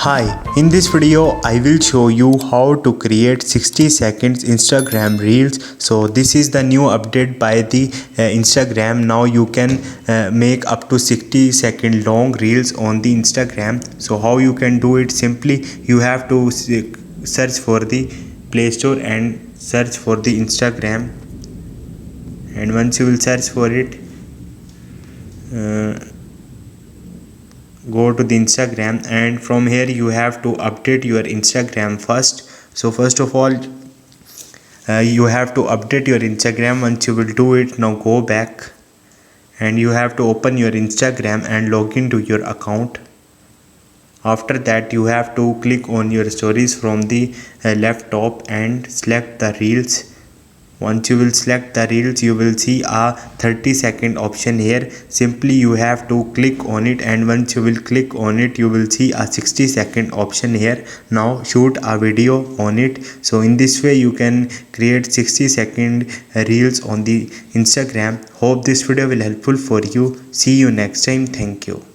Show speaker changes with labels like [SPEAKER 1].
[SPEAKER 1] Hi, in this video I will show you how to create 60 seconds Instagram Reels. So this is the new update by the Instagram. Now you can make up to 60-second long Reels on the Instagram. So how you can do it? Simply you have to search for the Play Store and search for the Instagram, and once you will search for it, go to the Instagram, and from here you have to update your Instagram first. So first of all, you have to update your Instagram. Once you will do it, now go back and you have to open your Instagram and log into your account. After that, you have to click on your stories from the left top and select the reels. Once you will select the reels, you will see a 30-second option here. Simply you have to click on it, and once you will click on it, you will see a 60-second option here. Now shoot a video on it. So in this way you can create 60-second reels on the Instagram. Hope this video will helpful for you. See you next time. Thank you.